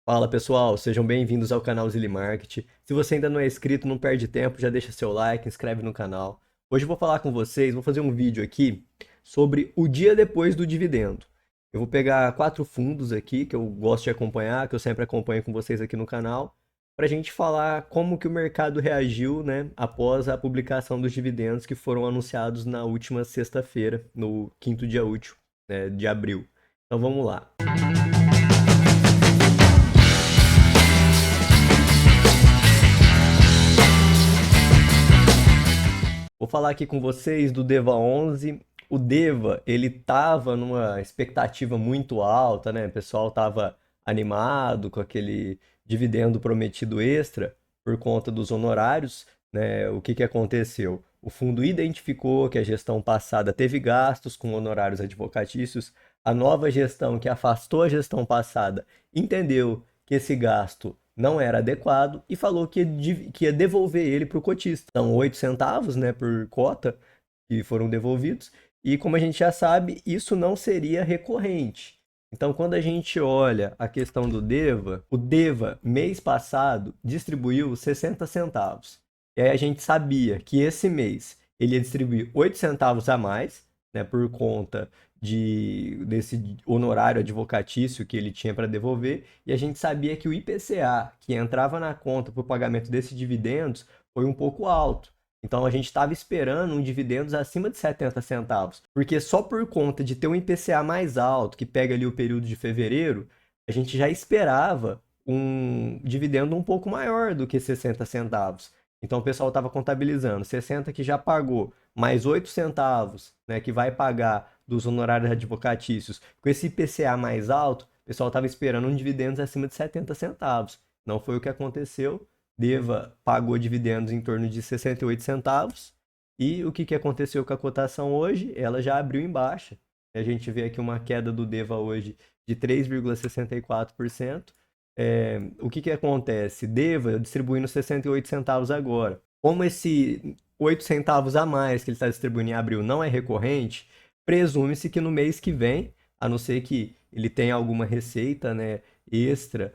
Fala pessoal, sejam bem-vindos ao canal Zilli Market. Se você ainda não é inscrito, não perde tempo, já deixa seu like, inscreve no canal. Hoje eu vou falar com vocês, vou fazer um vídeo aqui sobre o dia depois do dividendo. Eu vou pegar 4 fundos aqui que eu gosto de acompanhar, que eu sempre acompanho com vocês aqui no canal, para a gente falar como que o mercado reagiu, né, após a publicação dos dividendos que foram anunciados na última sexta-feira, no quinto dia útil, né, de abril. Então vamos lá. Vou falar aqui com vocês do Deva 11. O Deva, ele tava numa expectativa muito alta, né? O pessoal tava animado com aquele dividendo prometido extra por conta dos honorários, né? O que que aconteceu? O fundo identificou que a gestão passada teve gastos com honorários advocatícios. A nova gestão, que afastou a gestão passada, entendeu que esse gasto não era adequado e falou que ia devolver ele para o cotista. São 8 centavos, né, por cota que foram devolvidos. E como a gente já sabe, isso não seria recorrente. Então, quando a gente olha a questão do DEVA, o DEVA, mês passado, distribuiu 60 centavos. E aí a gente sabia que esse mês ele ia distribuir 8 centavos a mais, né, por conta desse honorário advocatício que ele tinha para devolver, e a gente sabia que o IPCA, que entrava na conta para o pagamento desses dividendos, foi um pouco alto. Então a gente estava esperando um dividendos acima de 70 centavos, porque só por conta de ter um IPCA mais alto, que pega ali o período de fevereiro, a gente já esperava um dividendo um pouco maior do que 60 centavos. Então o pessoal estava contabilizando 60 que já pagou, mais 8 centavos, né, que vai pagar dos honorários advocatícios. Com esse IPCA mais alto, o pessoal estava esperando um dividendos acima de 70 centavos. Não foi o que aconteceu. Deva pagou dividendos em torno de 68 centavos. E o que, que aconteceu com a cotação hoje? Ela já abriu em baixa. A gente vê aqui uma queda do Deva hoje de 3,64%. O que, que acontece? Deva distribuindo 68 centavos agora. Como esse 8 centavos a mais que ele está distribuindo em abril não é recorrente, presume-se que no mês que vem, a não ser que ele tenha alguma receita, né, extra,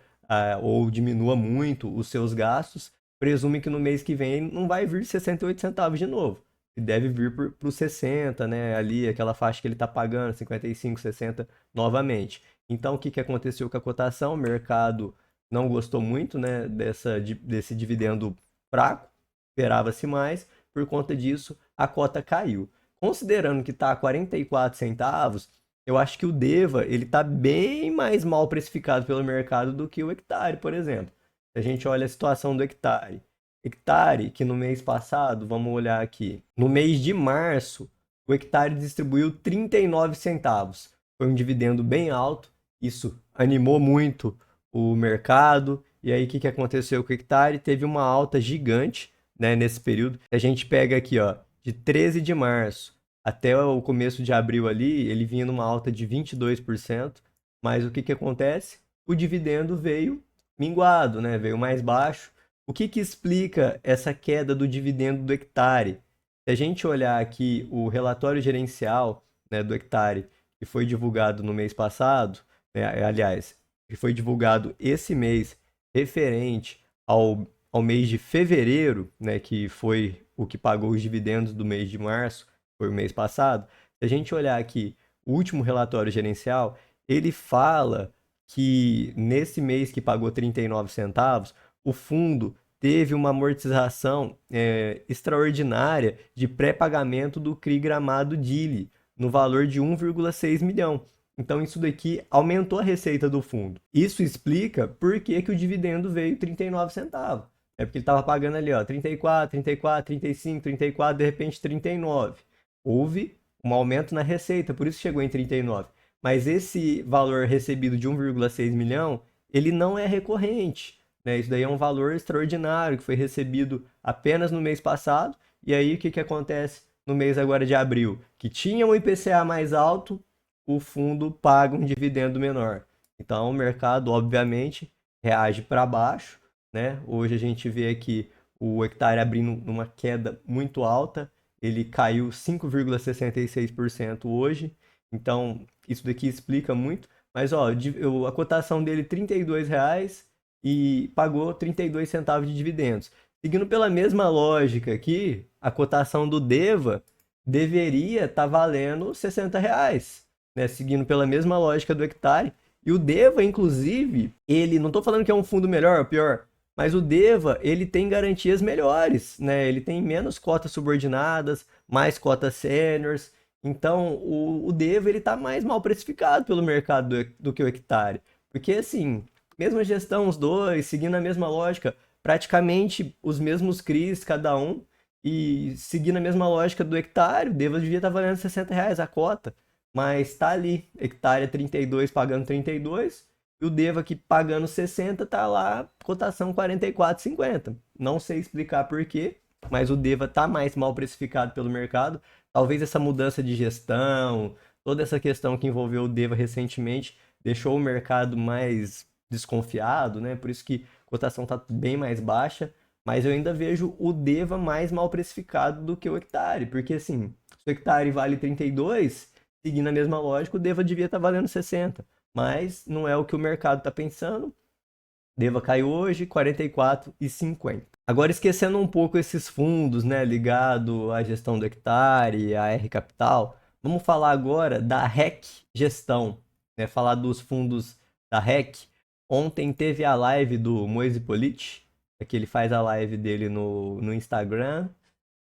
ou diminua muito os seus gastos, presume que no mês que vem não vai vir 68 centavos de novo. Deve vir para os 60, né, ali, aquela faixa que ele está pagando, 55, 60 novamente. Então, o que, que aconteceu com a cotação? O mercado não gostou muito, né, desse dividendo fraco, esperava-se mais, por conta disso a cota caiu. Considerando que está a 44 centavos, eu acho que o Deva ele está bem mais mal precificado pelo mercado do que o hectare, por exemplo. Se a gente olha a situação do hectare, hectare que no mês passado, vamos olhar aqui, no mês de março, o hectare distribuiu 39 centavos. Foi um dividendo bem alto, isso animou muito o mercado. E aí, o que, que aconteceu com o hectare? Teve uma alta gigante, né, nesse período. A gente pega aqui, ó, de 13 de março até o começo de abril ali, ele vinha numa alta de 22%, mas o que que acontece? O dividendo veio minguado, né? Veio mais baixo. O que que explica essa queda do dividendo do hectare? Se a gente olhar aqui o relatório gerencial, né, do hectare, que foi divulgado no mês passado, né, aliás, que foi divulgado esse mês, referente ao mês de fevereiro, né, que foi o que pagou os dividendos do mês de março, foi o mês passado. Se a gente olhar aqui o último relatório gerencial, ele fala que nesse mês que pagou 39 centavos, o fundo teve uma amortização extraordinária de pré-pagamento do CRI Gramado Dili, no valor de 1,6 milhão. Então isso daqui aumentou a receita do fundo. Isso explica por que, que o dividendo veio 39 centavos. É porque ele estava pagando ali, ó, 34, 34, 35, 34, de repente 39. Houve um aumento na receita, por isso chegou em 39. Mas esse valor recebido de 1,6 milhão, ele não é recorrente, né? Isso daí é um valor extraordinário que foi recebido apenas no mês passado. E aí o que, que acontece no mês agora de abril? Que tinha um IPCA mais alto, o fundo paga um dividendo menor. Então o mercado, obviamente, reage para baixo, né? Hoje a gente vê aqui o hectare abrindo numa queda muito alta, ele caiu 5,66% hoje. Então, isso daqui explica muito. Mas ó, a cotação dele R$ 32 e pagou 32 centavos de dividendos. Seguindo pela mesma lógica aqui, a cotação do Deva deveria estar valendo R$ 60, né? Seguindo pela mesma lógica do hectare. E o Deva, inclusive, ele, não estou falando que é um fundo melhor ou pior, mas o Deva, ele tem garantias melhores, né? Ele tem menos cotas subordinadas, mais cotas sêniores. Então, o Deva, ele tá mais mal precificado pelo mercado do que o hectare. Porque, assim, mesma gestão, os dois, seguindo a mesma lógica, praticamente os mesmos CRIs, cada um, e seguindo a mesma lógica do hectare, o Deva devia estar valendo R$ 60 a cota, mas tá ali, hectare é 32 pagando 32, e o Deva aqui pagando 60 tá lá, cotação 44,50. Não sei explicar por quê, mas o Deva tá mais mal precificado pelo mercado. Talvez essa mudança de gestão, toda essa questão que envolveu o Deva recentemente, deixou o mercado mais desconfiado, né? Por isso que a cotação está bem mais baixa, mas eu ainda vejo o Deva mais mal precificado do que o hectare, porque assim, se o hectare vale 32, seguindo a mesma lógica, o Deva devia estar valendo 60, mas não é o que o mercado está pensando. Deva caiu hoje 44,50. Agora esquecendo um pouco esses fundos, né, ligado à gestão do hectare, à R Capital, vamos falar agora da REC Gestão, né, falar dos fundos da REC. Ontem teve a live do Moise Politi, que ele faz a live dele no Instagram,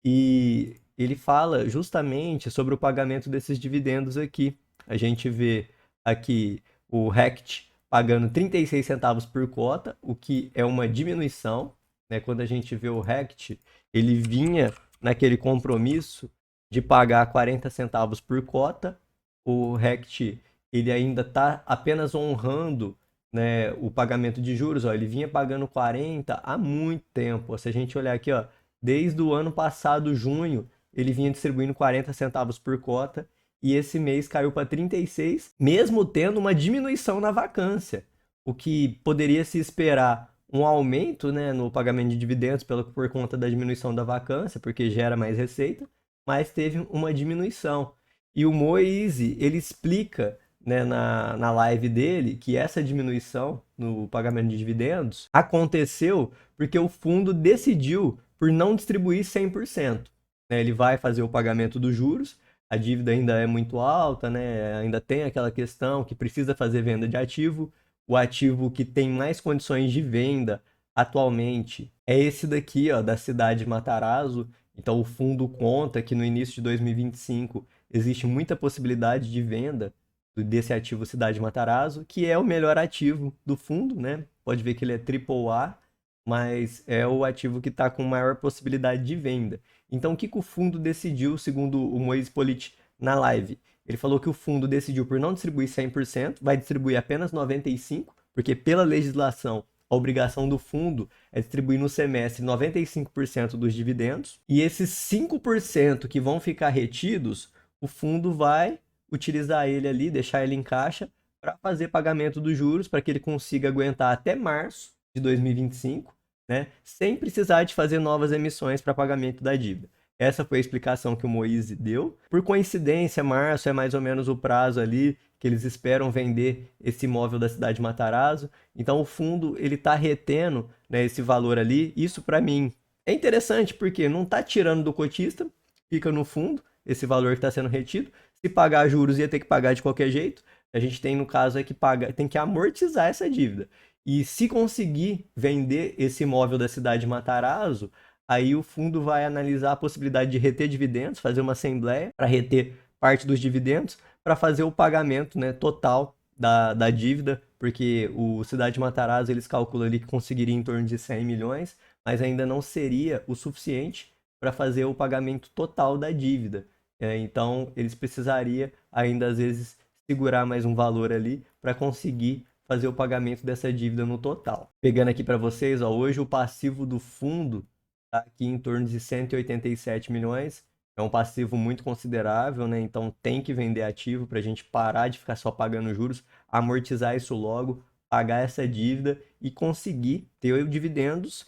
e ele fala justamente sobre o pagamento desses dividendos aqui. A gente vê aqui o RECT pagando 36 centavos por cota, o que é uma diminuição, né? Quando a gente vê o RECT, ele vinha naquele compromisso de pagar 40 centavos por cota. O RECT, ele ainda está apenas honrando, né, o pagamento de juros. Ó, ele vinha pagando 40 há muito tempo. Se a gente olhar aqui, ó, desde o ano passado, junho, ele vinha distribuindo 40 centavos por cota e esse mês caiu para 36, mesmo tendo uma diminuição na vacância, o que poderia se esperar um aumento, né, no pagamento de dividendos por conta da diminuição da vacância, porque gera mais receita, mas teve uma diminuição. E o Moise, ele explica, né, na live dele que essa diminuição no pagamento de dividendos aconteceu porque o fundo decidiu por não distribuir 100%. Né? Ele vai fazer o pagamento dos juros, a dívida ainda é muito alta, né? Ainda tem aquela questão que precisa fazer venda de ativo. O ativo que tem mais condições de venda atualmente é esse daqui, ó, da cidade de Matarazzo. Então o fundo conta que no início de 2025 existe muita possibilidade de venda desse ativo Cidade de Matarazzo, que é o melhor ativo do fundo, né? Pode ver que ele é AAA, mas é o ativo que está com maior possibilidade de venda. Então, o que o fundo decidiu, segundo o Moise Politi na live? Ele falou que o fundo decidiu por não distribuir 100%, vai distribuir apenas 95%, porque pela legislação, a obrigação do fundo é distribuir no semestre 95% dos dividendos, e esses 5% que vão ficar retidos, o fundo vai utilizar ele ali, deixar ele em caixa, para fazer pagamento dos juros, para que ele consiga aguentar até março de 2025, né, sem precisar de fazer novas emissões para pagamento da dívida. Essa foi a explicação que o Moise deu. Por coincidência, março é mais ou menos o prazo ali que eles esperam vender esse imóvel da cidade de Matarazzo. Então o fundo ele está retendo, né, esse valor ali. Isso para mim é interessante porque não está tirando do cotista, fica no fundo esse valor que está sendo retido. Se pagar juros ia ter que pagar de qualquer jeito. A gente tem no caso é que paga, tem que amortizar essa dívida. E se conseguir vender esse imóvel da cidade de Matarazzo, aí o fundo vai analisar a possibilidade de reter dividendos, fazer uma assembleia para reter parte dos dividendos, para fazer o pagamento, né, total da dívida, porque o Cidade de Matarazzo eles calculam ali que conseguiria em torno de 100 milhões, mas ainda não seria o suficiente para fazer o pagamento total da dívida. Então eles precisariam ainda às vezes segurar mais um valor ali para conseguir fazer o pagamento dessa dívida no total. Pegando aqui para vocês, ó, hoje o passivo do fundo está aqui em torno de 187 milhões. É um passivo muito considerável, né? Então tem que vender ativo para a gente parar de ficar só pagando juros, amortizar isso logo, pagar essa dívida e conseguir ter dividendos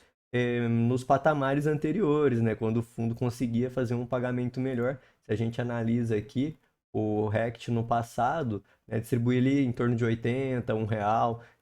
nos patamares anteriores, né? Quando o fundo conseguia fazer um pagamento melhor. Se a gente analisa aqui, O RECT no passado, né, distribuía ali em torno de 80, R$ 1.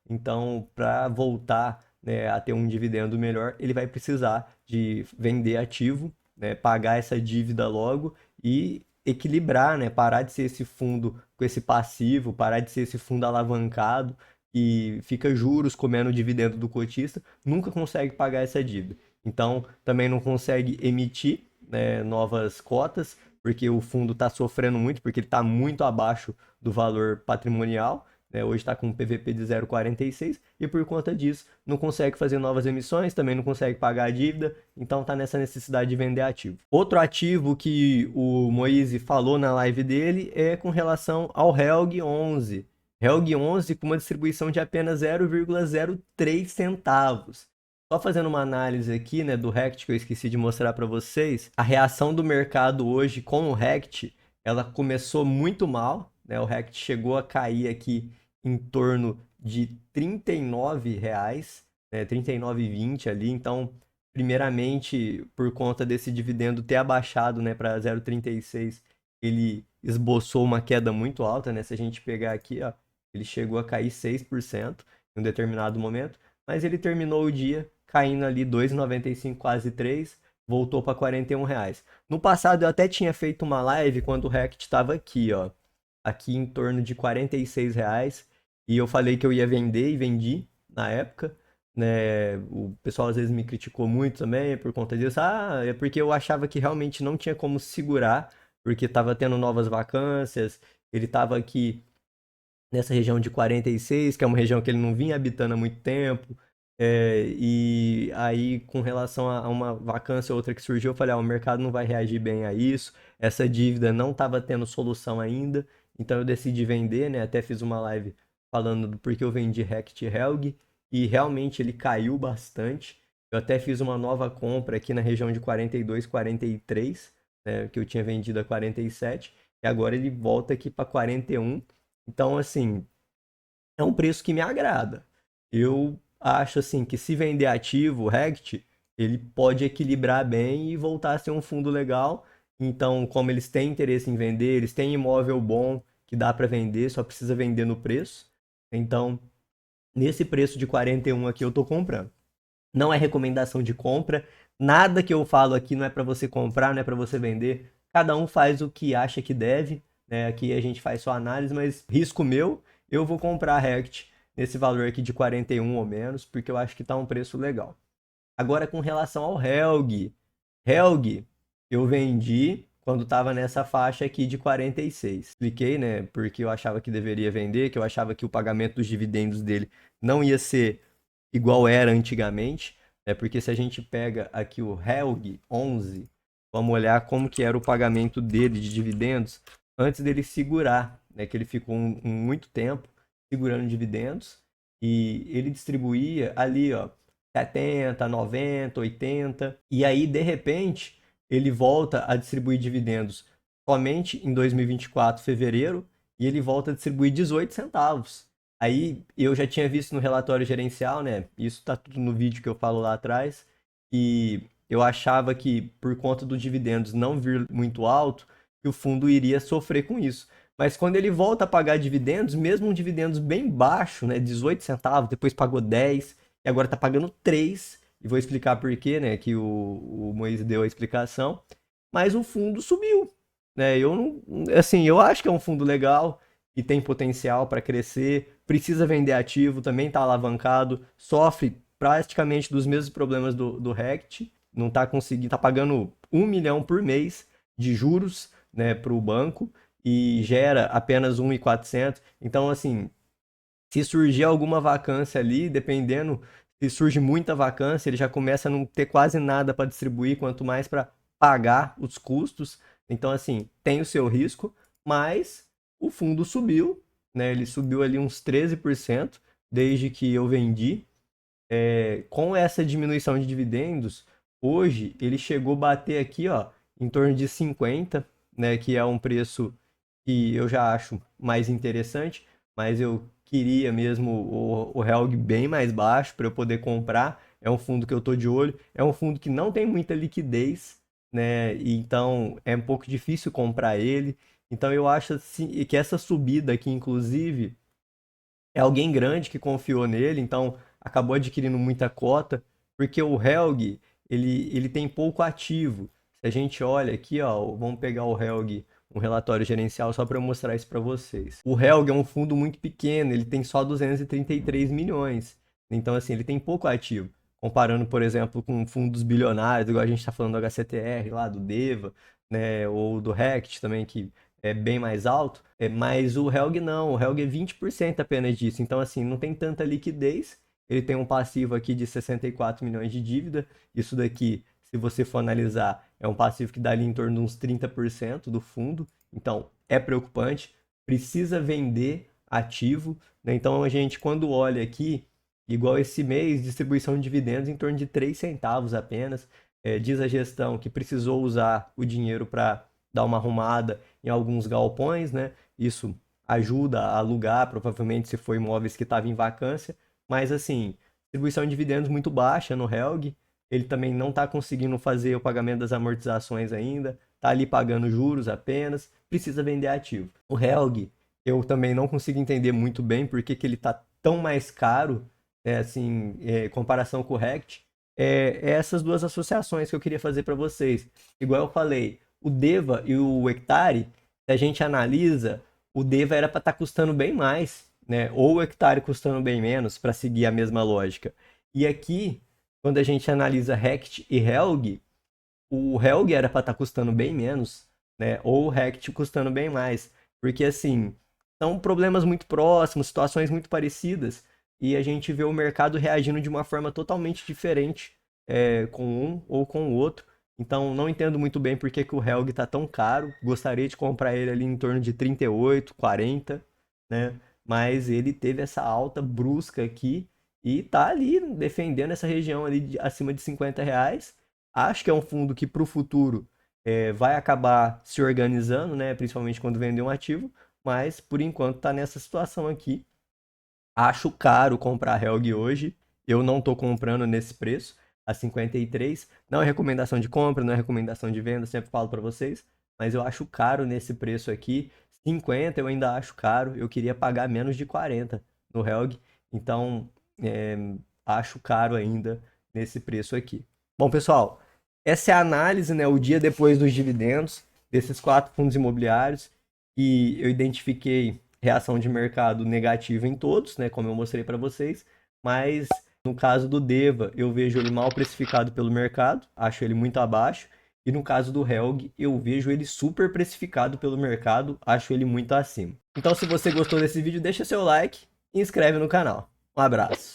Então, para voltar, né, a ter um dividendo melhor, ele vai precisar de vender ativo, né, pagar essa dívida logo e equilibrar, né, parar de ser esse fundo com esse passivo, parar de ser esse fundo alavancado que fica juros comendo o dividendo do cotista, nunca consegue pagar essa dívida. Então, também não consegue emitir, né, novas cotas, porque o fundo está sofrendo muito, porque ele está muito abaixo do valor patrimonial, né? Hoje está com um PVP de 0,46 e por conta disso não consegue fazer novas emissões, também não consegue pagar a dívida, então está nessa necessidade de vender ativo. Outro ativo que o Moise falou na live dele é com relação ao Helg 11. Helg 11 com uma distribuição de apenas 0,03 centavos. Só fazendo uma análise aqui, né, do RECT que eu esqueci de mostrar para vocês, a reação do mercado hoje com o RECT, ela começou muito mal, né? O RECT chegou a cair aqui em torno de R$ 39, né, 39,20 ali. Então, primeiramente, por conta desse dividendo ter abaixado, né, para 0,36, ele esboçou uma queda muito alta, né? Se a gente pegar aqui, ó, ele chegou a cair 6% em um determinado momento, mas ele terminou o dia caindo ali 2,95, quase 3, voltou para R$ 41. No passado eu até tinha feito uma live quando o RECT estava aqui, ó, aqui em torno de R$ 46, e eu falei que eu ia vender e vendi na época, né? O pessoal às vezes me criticou muito também por conta disso. Ah, é porque eu achava que realmente não tinha como segurar, porque estava tendo novas vacâncias, ele estava aqui nessa região de 46, que é uma região que ele não vinha habitando há muito tempo. E aí, com relação a uma vacância ou outra que surgiu, eu falei, o mercado não vai reagir bem a isso, essa dívida não estava tendo solução ainda, então eu decidi vender, né? Até fiz uma live falando do porquê eu vendi Rect Helg, e realmente ele caiu bastante. Eu até fiz uma nova compra aqui na região de 42, 43, né, que eu tinha vendido a 47, e agora ele volta aqui para 41. Então, assim, é um preço que me agrada. Eu acho assim que se vender ativo, o Regt, ele pode equilibrar bem e voltar a ser um fundo legal. Então, como eles têm interesse em vender, eles têm imóvel bom que dá para vender, só precisa vender no preço. Então, nesse preço de 41 aqui eu tô comprando. Não é recomendação de compra. Nada que eu falo aqui não é para você comprar, não é para você vender. Cada um faz o que acha que deve, né? Aqui a gente faz só análise, mas risco meu, eu vou comprar a Rect nesse valor aqui de 41 ou menos, porque eu acho que tá um preço legal. Agora com relação ao Helg. Helg, eu vendi quando estava nessa faixa aqui de 46. Expliquei, né? Porque eu achava que deveria vender, que eu achava que o pagamento dos dividendos dele não ia ser igual era antigamente, né? Porque se a gente pega aqui o Helg 11, vamos olhar como que era o pagamento dele de dividendos antes dele segurar, né? Que ele ficou muito tempo segurando dividendos e ele distribuía ali, ó, 70, 90, 80, e aí de repente ele volta a distribuir dividendos somente em 2024, fevereiro, e ele volta a distribuir 18 centavos. Aí eu já tinha visto no relatório gerencial, né? Isso tá tudo no vídeo que eu falo lá atrás. E eu achava que por conta dos dividendos não vir muito alto, que o fundo iria sofrer com isso. Mas quando ele volta a pagar dividendos, mesmo um dividendos bem baixo, né? 18 centavos, depois pagou 10 e agora tá pagando 3. E vou explicar por quê, né? Que o Moisés deu a explicação. Mas o fundo subiu, né? Eu não, assim, eu acho que é um fundo legal e tem potencial para crescer, precisa vender ativo, também está alavancado, sofre praticamente dos mesmos problemas do Rect, não está conseguindo, está pagando 1 milhão por mês de juros, né, para o banco e gera apenas 1.400. Então, assim, se surgir alguma vacância ali, dependendo, se surge muita vacância, ele já começa a não ter quase nada para distribuir, quanto mais para pagar os custos. Então, assim, tem o seu risco, mas o fundo subiu, né? Ele subiu ali uns 13% desde que eu vendi. Com essa diminuição de dividendos, hoje ele chegou a bater aqui, ó, em torno de 50, né? Que é um preço que eu já acho mais interessante, mas eu queria mesmo o Helg bem mais baixo para eu poder comprar. É um fundo que eu estou de olho, é um fundo que não tem muita liquidez, né? E então é um pouco difícil comprar ele. Então eu acho assim, que essa subida aqui, inclusive, é alguém grande que confiou nele, então acabou adquirindo muita cota, porque o Helg, ele tem pouco ativo. Se a gente olha aqui, ó, vamos pegar o Helg, um relatório gerencial, só para eu mostrar isso para vocês. O Helg é um fundo muito pequeno, ele tem só 233 milhões. Então, assim, ele tem pouco ativo. Comparando, por exemplo, com fundos bilionários, igual a gente está falando do HCTR lá, do Deva, né, ou do Rect também, que é bem mais alto, mas o Helg não, o Helg é 20% apenas disso, então assim, não tem tanta liquidez, ele tem um passivo aqui de 64 milhões de dívida, isso daqui, se você for analisar, é um passivo que dá ali em torno de uns 30% do fundo, então é preocupante, precisa vender ativo, né? Então a gente quando olha aqui, igual esse mês, distribuição de dividendos em torno de 3 centavos apenas, diz a gestão que precisou usar o dinheiro para dar uma arrumada em alguns galpões, né? Isso ajuda a alugar, provavelmente se for imóveis que estavam em vacância, mas assim, distribuição de dividendos muito baixa no Helg, ele também não está conseguindo fazer o pagamento das amortizações ainda, está ali pagando juros apenas, precisa vender ativo. O Helg, eu também não consigo entender muito bem por que ele está tão mais caro, assim, em comparação com o Rect. É essas duas associações que eu queria fazer para vocês. Igual eu falei, o Deva e o Hectare, se a gente analisa, o Deva era para estar custando bem mais, né? Ou o Hectare custando bem menos, para seguir a mesma lógica. E aqui, quando a gente analisa Rect e Helg, o Helg era para estar custando bem menos, né? Ou o Rect custando bem mais. Porque, assim, são problemas muito próximos, situações muito parecidas, e a gente vê o mercado reagindo de uma forma totalmente diferente, com um ou com o outro. Então, não entendo muito bem por que que o Helg está tão caro. Gostaria de comprar ele ali em torno de 38, 40, né? Mas ele teve essa alta brusca aqui e tá ali defendendo essa região ali acima de R$ 50. Acho que é um fundo que para o futuro vai acabar se organizando, né? Principalmente quando vender um ativo, mas por enquanto está nessa situação aqui. Acho caro comprar Helg hoje. Eu não estou comprando nesse preço, a 53. Não é recomendação de compra, não é recomendação de venda, sempre falo para vocês. Mas eu acho caro nesse preço aqui. 50 eu ainda acho caro. Eu queria pagar menos de 40 no Helg. Então, é, acho caro ainda nesse preço aqui. Bom, pessoal, essa é a análise, né? O dia depois dos dividendos desses 4 fundos imobiliários. E eu identifiquei reação de mercado negativa em todos, né, como eu mostrei para vocês, mas no caso do Deva, eu vejo ele mal precificado pelo mercado, acho ele muito abaixo, e no caso do Helg, eu vejo ele super precificado pelo mercado, acho ele muito acima. Então, se você gostou desse vídeo, deixa seu like e inscreve no canal. Um abraço.